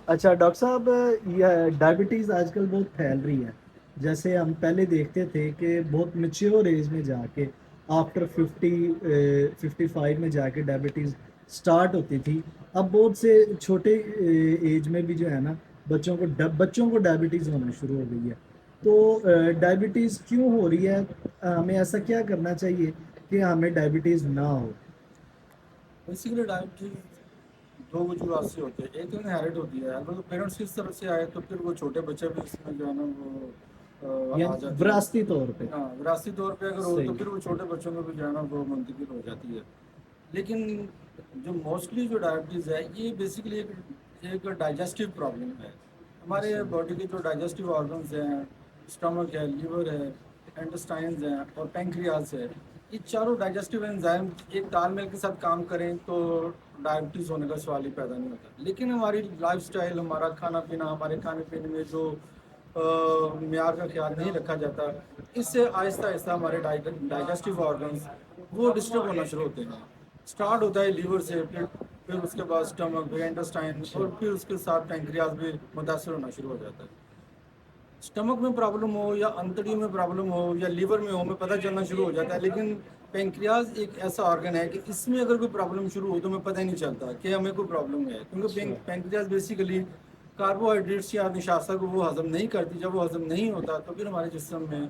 اچھا ڈاکٹر صاحب، یہ ڈائبٹیز آج کل بہت پھیل رہی ہے. جیسے ہم پہلے دیکھتے تھے کہ بہت میچیور ایج میں جا کے آفٹر 55 میں جا کے ڈائبٹیز سٹارٹ ہوتی تھی. اب بہت سے چھوٹے ایج میں بھی جو ہے نا بچوں کو ڈائبٹیز ہونا شروع ہو گئی ہے. تو ڈائبٹیز کیوں ہو رہی ہے؟ ہمیں ایسا کیا کرنا چاہیے کہ ہمیں ڈائبٹیز نہ ہو؟ بیسیکلی ڈائبٹیز دو وجوہات سے ہوتے ہیں. ایک تو انہیریٹ ہوتی ہے، اگر پیرنٹس کی طرف سے آئے تو پھر وہ چھوٹے بچے بھی اس میں جو ہے نا وہ آ یعنی جاتی ہے. وراثتی طور پہ. ہاں، وراثتی طور پہ اگر ہو تو صحیح. پھر وہ چھوٹے بچوں میں بھی جو ہے نا وہ منتقل ہو جاتی ہے. لیکن جو موسٹلی جو ڈائبٹیز ہے یہ بیسیکلی ایک ڈائجسٹیو پرابلم ہے. ہمارے صحیح. باڈی کے جو ڈائجسٹیو آرگنز ہیں، اسٹمک ہے، لیور ہے، انٹسٹائنز ہیں اور پینکریاز ہے، یہ چاروں ڈائجسٹیو انزائم ایک تال میل کے ساتھ کام کریں تو ڈائبٹیز ہونے کا سوال ہی پیدا نہیں ہوتا. لیکن ہماری لائف سٹائل، ہمارا کھانا پینا، ہمارے کھانے پینے میں جو معیار کا خیال نہیں رکھا جاتا، اس سے آہستہ آہستہ ہمارے ڈائجسٹیو آرگنز وہ ڈسٹرب ہونا شروع ہوتے ہیں. اسٹارٹ ہوتا ہے لیور سے، پھر اس کے بعد اسٹمک، پھر انٹسٹائن اچھا. اور پھر اس کے ساتھ پینکریاز بھی متاثر ہونا شروع ہو جاتا ہے. اسٹمک میں پرابلم ہو یا انتڑی میں پرابلم ہو یا لیور میں ہو، ہمیں پتہ چلنا شروع ہو جاتا ہے. لیکن پینکریاز ایک ایسا آرگن ہے کہ اس میں اگر کوئی پرابلم شروع ہو تو ہمیں پتہ ہی نہیں چلتا کہ ہمیں کوئی پرابلم ہے، کیونکہ اچھا. پینکریاز بیسیکلی کاربوہائیڈریٹس یا نشاستہ کو وہ ہضم نہیں کرتی. جب وہ ہضم نہیں ہوتا تو پھر ہمارے جسم میں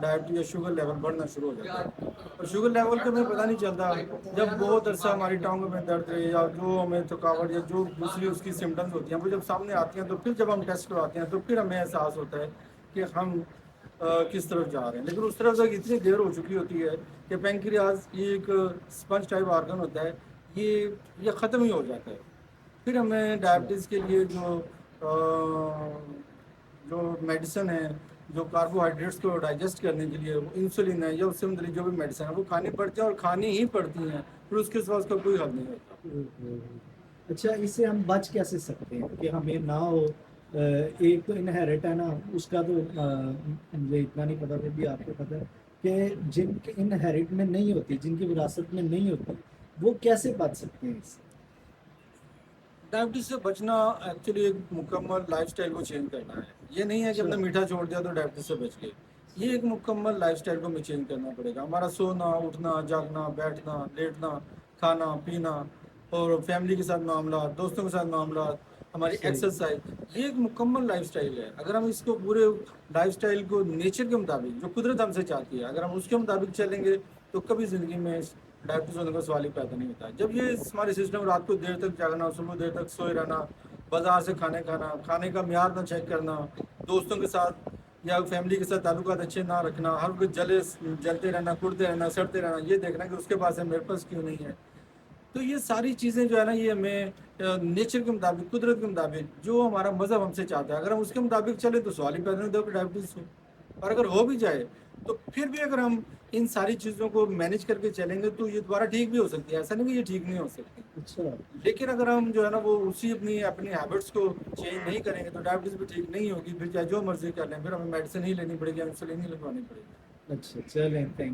ڈائبٹیز یا شوگر لیول بڑھنا شروع ہو جاتا ہے. اور شوگر لیول کا ہمیں پتہ نہیں چلتا. جب بہت عرصہ ہماری ٹانگوں میں درد رہے یا جو ہمیں تھکاوٹ یا جو دوسری اس کی سمٹمز ہوتی ہیں وہ جب سامنے آتی ہیں تو پھر جب ہم ٹیسٹ کرواتے ہیں تو پھر ہمیں احساس ہوتا ہے کہ ہم کس طرف جا رہے ہیں. لیکن اس طرف تک اتنی دیر ہو چکی ہوتی ہے کہ پینکریاز یہ ایک اسپنج ٹائپ آرگن ہوتا ہے، یہ ختم ہی ہو جاتا ہے. پھر ہمیں اچھا. ڈائبٹیز کے لیے جو میڈیسن ہے، جو کاربوہائیڈریٹس کو ڈائجسٹ کرنے کے لیے وہ انسولین ہے یا اس سے متعلق جو بھی میڈیسن ہے وہ کھانی پڑتی ہیں اور کھانی ہی پڑتی ہیں. پھر اس کے سوا اس کا کوئی حل نہیں ہوتا. اچھا، اس سے ہم بچ کیسے سکتے ہیں کہ ہمیں نہ ہو؟ ایک تو انہیریٹ ہے نا، اس کا تو مجھے اتنا نہیں پتا، پھر بھی آپ کو پتا ہے کہ جن کے انہیریٹ میں نہیں ہوتی، جن کی وراثت میں نہیں ہوتی، وہ کیسے بچ سکتے ہیں اس سے؟ ڈائبٹیز سے بچنا ایکچولی ایک مکمل لائف سٹائل کو چینج کرنا ہے. یہ نہیں ہے کہ ہم اچھا. نے میٹھا چھوڑ دیا تو ڈائبٹیز سے بچ گئے. یہ ایک مکمل لائف سٹائل کو ہمیں چینج کرنا پڑے گا. ہمارا سونا، اٹھنا، جاگنا، بیٹھنا، لیٹنا، کھانا پینا اور فیملی کے ساتھ معاملات، دوستوں کے ساتھ معاملات، ہماری صحیح. ایکسرسائز، یہ ایک مکمل لائف سٹائل ہے. اگر ہم اس کو پورے لائف سٹائل کو نیچر کے مطابق جو قدرت ہم سے چاہتی ہے اگر ہم اس کے مطابق چلیں گے تو کبھی زندگی میں ڈائبٹیز ہونے کا سوال ہی پیدا نہیں ہوتا ہے. جب یہ ہمارے سسٹم رات کو دیر تک جاگنا، صبح دیر تک سوئے رہنا، بازار سے کھانے کھانا، کھانے کا معیار نہ چیک کرنا، دوستوں کے ساتھ یا فیملی کے ساتھ تعلقات اچھے نہ رکھنا، ہر وقت جلتے رہنا، کڑتے رہنا، سڑتے رہنا، یہ دیکھنا کہ اس کے پاس ہے میرے پاس کیوں نہیں ہے. تو یہ ساری چیزیں جو ہے نا یہ ہمیں نیچر کے مطابق، قدرت کے مطابق جو ہمارا مذہب ہم سے چاہتا ہے اگر ہم اس کے مطابق چلیں تو سوال ہی پیدا نہیں ہوتا کہ ڈائبٹیز ہو. اور اگر ہو بھی جائے تو پھر بھی اگر ہم ان ساری چیزوں کو مینیج کر کے چلیں گے تو یہ دوبارہ ٹھیک بھی ہو سکتی ہے. ایسا نہیں کہ یہ ٹھیک نہیں ہو سکتی. اچھا. لیکن اگر ہم جو ہے نا وہ اسی اپنی ہیبٹس کو چینج نہیں کریں گے تو ڈائبٹیز بھی ٹھیک نہیں ہوگی. پھر چاہے جو مرضی کر لیں، پھر ہمیں میڈیسن ہی لینی پڑے گی، انسولین ہی لگوانی پڑے گی. اچھا، چلیں، تھینک